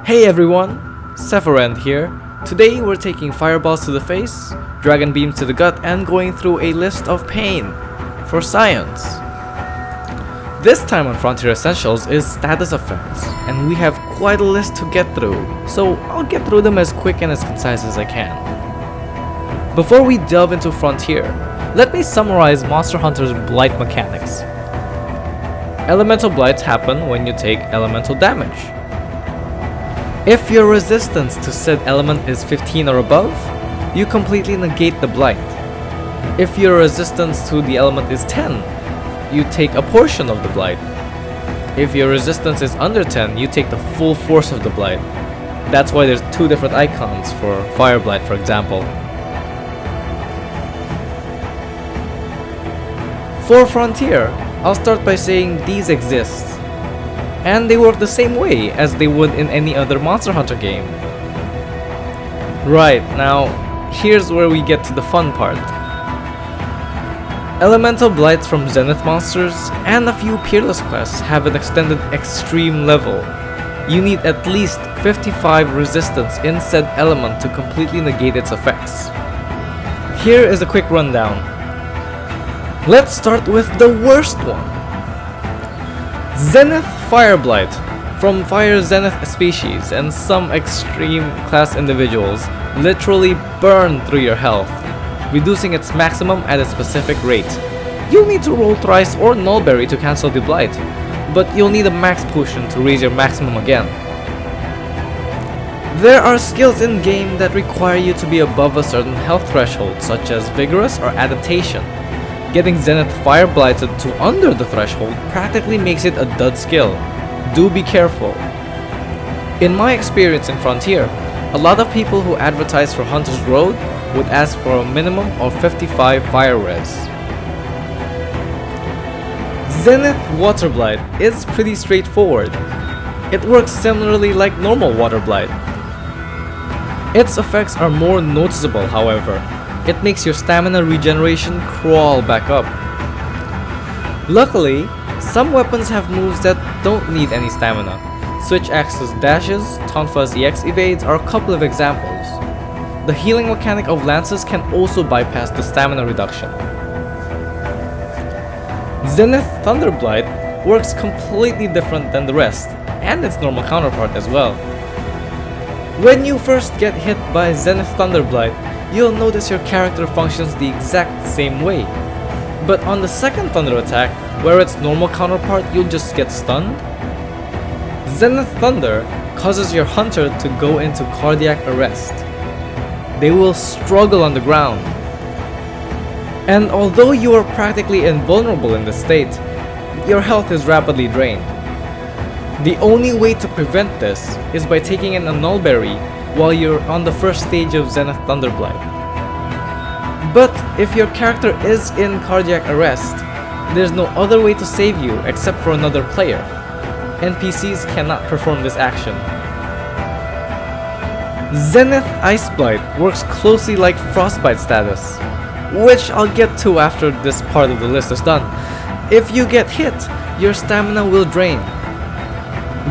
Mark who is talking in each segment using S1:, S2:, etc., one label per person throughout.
S1: Hey everyone, Sephiroth here. Today we're taking fireballs to the face, dragon beams to the gut, and going through a list of pain for science. This time on Frontier Essentials is status effects, and we have quite a list to get through, so I'll get through them as quick and as concise as I can. Before we delve into Frontier, let me summarize Monster Hunter's blight mechanics. Elemental blights happen when you take elemental damage. If your resistance to said element is 15 or above, you completely negate the blight. If your resistance to the element is 10, you take a portion of the blight. If your resistance is under 10, you take the full force of the blight. That's why there's two different icons for fire blight, for example. For Frontier, I'll start by saying these exist, and they work the same way as they would in any other Monster Hunter game. Right, now here's where we get to the fun part. Elemental blights from Zenith monsters and a few Peerless quests have an extended extreme level. You need at least 55 resistance in said element to completely negate its effects. Here is a quick rundown. Let's start with the worst one. Zenith Fire Blight from Fire Zenith species, and some extreme class individuals literally burn through your health, reducing its maximum at a specific rate. You'll need to roll thrice or nullberry to cancel the blight, but you'll need a max potion to raise your maximum again. There are skills in game that require you to be above a certain health threshold, such as Vigorous or Adaptation. Getting Zenith Fire Blighted to under the threshold practically makes it a dud skill. Do be careful. In my experience in Frontier, a lot of people who advertise for Hunter's Road would ask for a minimum of 55 fire res. Zenith Water Blight is pretty straightforward. It works similarly like normal Water Blight. Its effects are more noticeable, however. It makes your stamina regeneration crawl back up. Luckily, some weapons have moves that don't need any stamina. Switch Axe's dashes, Tonfa's EX evades are a couple of examples. The healing mechanic of lances can also bypass the stamina reduction. Zenith Thunderblight works completely different than the rest, and its normal counterpart as well. When you first get hit by Zenith Thunderblight, you'll notice your character functions the exact same way. But on the second Thunder attack, where its normal counterpart you'll just get stunned, Zenith Thunder causes your hunter to go into cardiac arrest. They will struggle on the ground. And although you are practically invulnerable in this state, your health is rapidly drained. The only way to prevent this is by taking an Nullberry while you're on the first stage of Zenith Thunderblight. But if your character is in cardiac arrest, there's no other way to save you except for another player. NPCs cannot perform this action. Zenith Ice Blight works closely like Frostbite status, which I'll get to after this part of the list is done. If you get hit, your stamina will drain.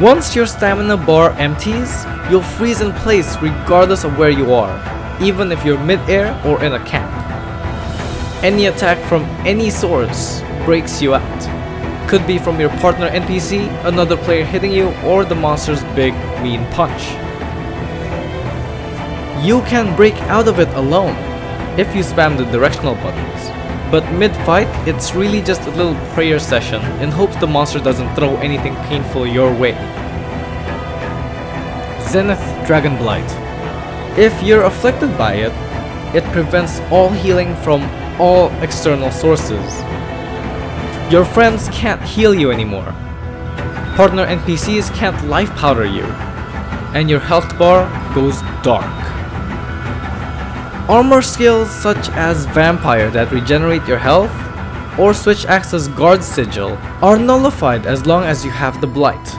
S1: Once your stamina bar empties, you'll freeze in place regardless of where you are, even if you're mid-air or in a camp. Any attack from any source breaks you out. Could be from your partner NPC, another player hitting you, or the monster's big, mean punch. You can break out of it alone if you spam the directional buttons, but mid-fight, it's really just a little prayer session in hopes the monster doesn't throw anything painful your way. Zenith Dragon Blight. If you're afflicted by it, it prevents all healing from all external sources. Your friends can't heal you anymore. Partner NPCs can't life powder you, and your health bar goes dark. Armor skills such as Vampire that regenerate your health, or Switch Axe's Guard Sigil are nullified as long as you have the Blight.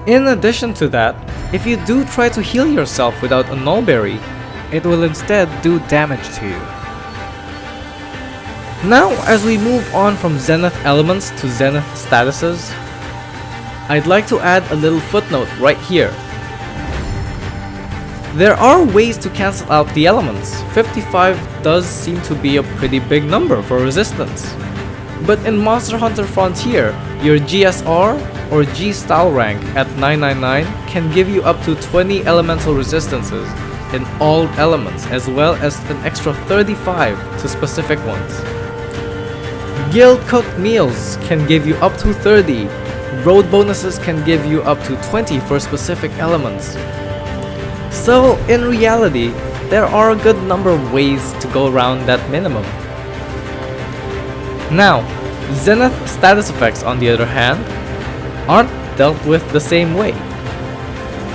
S1: In addition to that, if you do try to heal yourself without a Nullberry, it will instead do damage to you. Now, as we move on from Zenith elements to Zenith statuses, I'd like to add a little footnote right here. There are ways to cancel out the elements. 55 does seem to be a pretty big number for resistance. But in Monster Hunter Frontier, your GSR or G style rank at 999 can give you up to 20 elemental resistances in all elements, as well as an extra 35 to specific ones. Guild cooked meals can give you up to 30. Road bonuses can give you up to 20 for specific elements. So in reality, there are a good number of ways to go around that minimum. Now, Zenith status effects, on the other hand, aren't dealt with the same way.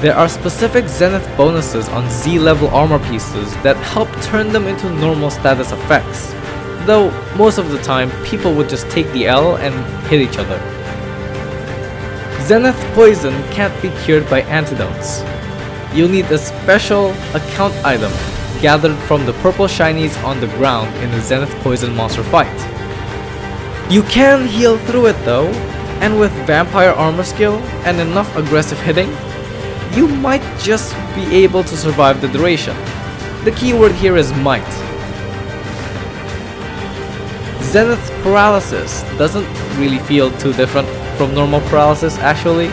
S1: There are specific Zenith bonuses on Z level armor pieces that help turn them into normal status effects, though most of the time people would just take the L and hit each other. Zenith poison can't be cured by antidotes. You'll need a special account item gathered from the purple shinies on the ground in the Zenith poison monster fight. You can heal through it though, and with vampire armor skill and enough aggressive hitting, you might just be able to survive the duration. The keyword here is might. Zenith paralysis doesn't really feel too different from normal paralysis actually.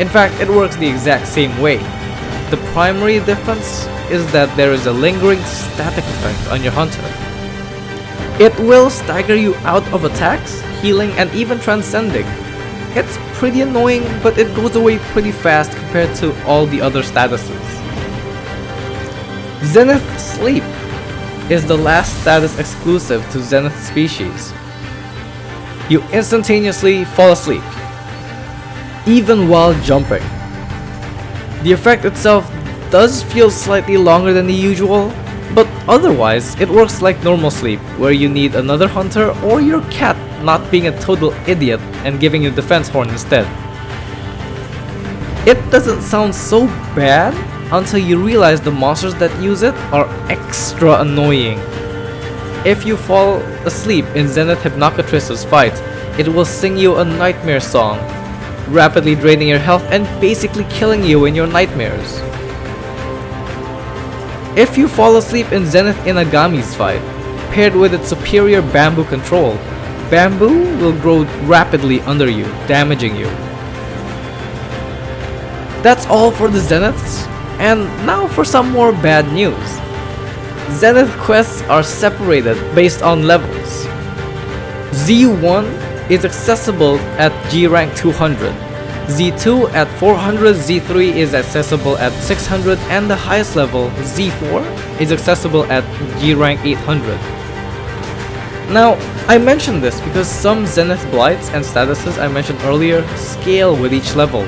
S1: In fact, it works the exact same way. The primary difference is that there is a lingering static effect on your hunter. It will stagger you out of attacks, healing, and even transcending. It's pretty annoying, but it goes away pretty fast compared to all the other statuses. Zenith Sleep is the last status exclusive to Zenith species. You instantaneously fall asleep, even while jumping. The effect itself does feel slightly longer than the usual, but otherwise it works like normal sleep, where you need another hunter or your cat not being a total idiot and giving you defense horn instead. It doesn't sound so bad until you realize the monsters that use it are extra annoying. If you fall asleep in Zenith Hypnocatrix's fight, it will sing you a nightmare song, rapidly draining your health and basically killing you in your nightmares. If you fall asleep in Zenith Inagami's fight, paired with its superior bamboo control, bamboo will grow rapidly under you, damaging you. That's all for the Zeniths, and now for some more bad news. Zenith quests are separated based on levels. Z1 is accessible at G rank 200, Z2 at 400, Z3 is accessible at 600, and the highest level, Z4, is accessible at G rank 800. Now, I mentioned this because some Zenith blights and statuses I mentioned earlier scale with each level.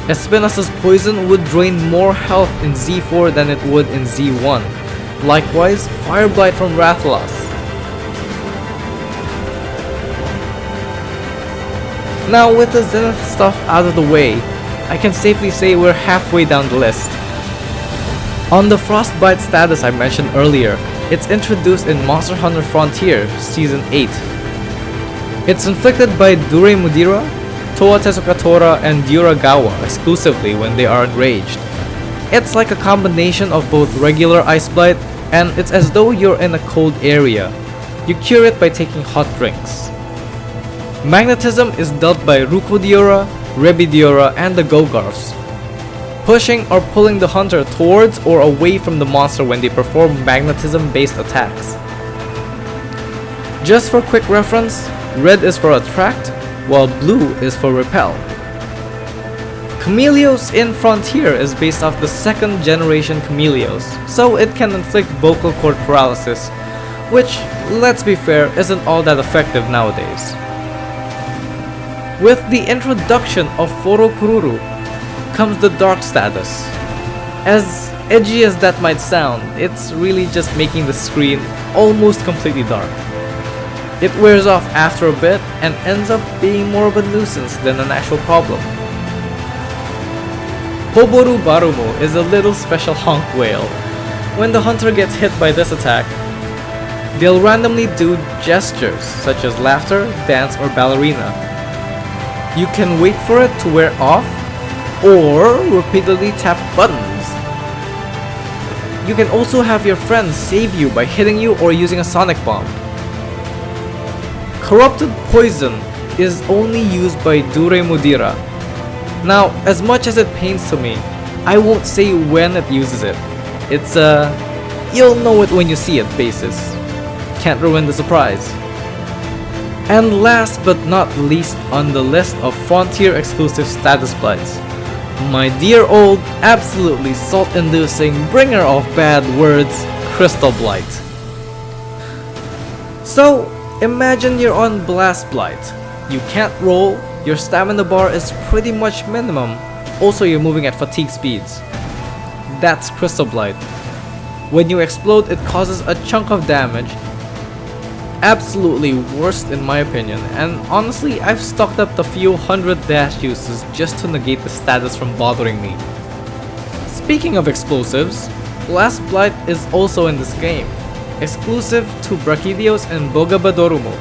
S1: Espinasa's poison would drain more health in Z4 than it would in Z1. Likewise, Fire Blight from Rathalos. Now with the Zenith stuff out of the way, I can safely say we're halfway down the list. On the Frostbite status I mentioned earlier, it's introduced in Monster Hunter Frontier Season 8. It's inflicted by Dure Mudira, Toa Tezukatora, and Dyuragawa exclusively when they are enraged. It's like a combination of both regular Ice Blight, and it's as though you're in a cold area. You cure it by taking hot drinks. Magnetism is dealt by Rukodyura, Rebidyura, and the Gogarths, pushing or pulling the hunter towards or away from the monster when they perform magnetism-based attacks. Just for quick reference, red is for attract, while blue is for repel. Chameleos in Frontier is based off the second generation Chameleos, so it can inflict vocal cord paralysis, which, let's be fair, isn't all that effective nowadays. With the introduction of Forokururu comes the dark status. As edgy as that might sound, it's really just making the screen almost completely dark. It wears off after a bit and ends up being more of a nuisance than an actual problem. Hoboru Barumo is a little special honk whale. When the hunter gets hit by this attack, they'll randomly do gestures such as laughter, dance, or ballerina. You can wait for it to wear off or repeatedly tap buttons. You can also have your friends save you by hitting you or using a sonic bomb. Corrupted poison is only used by Dure Mudira. Now, as much as it pains to me, I won't say when it uses it. It's you'll know it when you see it basis. Can't ruin the surprise. And last but not least on the list of Frontier exclusive status blights, my dear old, absolutely salt-inducing bringer of bad words, Crystal Blight. So, imagine you're on Blast Blight. You can't roll, your stamina bar is pretty much minimum, also you're moving at fatigue speeds. That's Crystal Blight. When you explode, it causes a chunk of damage. Absolutely worst in my opinion, and honestly I've stocked up the few hundred dash uses just to negate the status from bothering me. Speaking of explosives, Blast Blight is also in this game, exclusive to Brachidios and Bogabadorumo.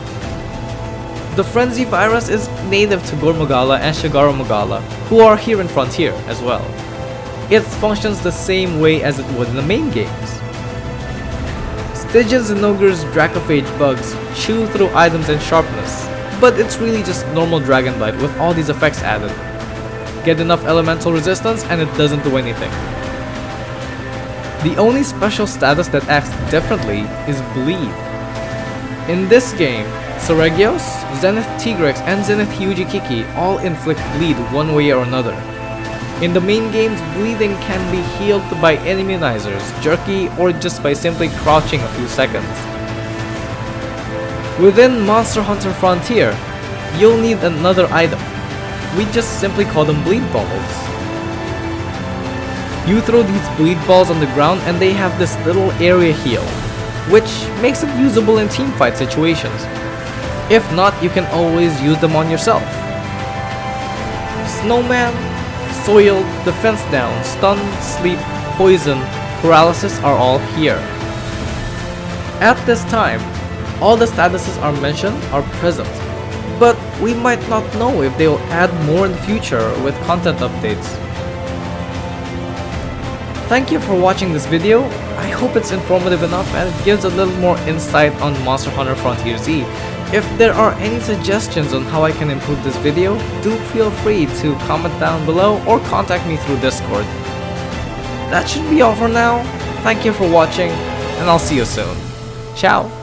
S1: The Frenzy virus is native to Gormagala and Shigaromagala, who are here in Frontier as well. It functions the same way as it would in the main games. Stygian Zenogre's Dracophage bugs chew through items and sharpness, but it's really just normal Dragon Blight with all these effects added. Get enough elemental resistance and it doesn't do anything. The only special status that acts differently is Bleed. In this game, Seregios, Zenith Tigrex, and Zenith Hyuji-Kiki all inflict bleed one way or another. In the main games, bleeding can be healed by immunizers, jerky, or just by simply crouching a few seconds. Within Monster Hunter Frontier, you'll need another item. We just simply call them bleed balls. You throw these bleed balls on the ground and they have this little area heal, which makes it usable in teamfight situations. If not, you can always use them on yourself. Snowman, Soiled, Defense Down, Stun, Sleep, Poison, Paralysis are all here. At this time, all the statuses are mentioned are present, but we might not know if they will add more in the future with content updates. Thank you for watching this video. I hope it's informative enough and it gives a little more insight on Monster Hunter Frontier Z. If there are any suggestions on how I can improve this video, do feel free to comment down below or contact me through Discord. That should be all for now. Thank you for watching, and I'll see you soon. Ciao!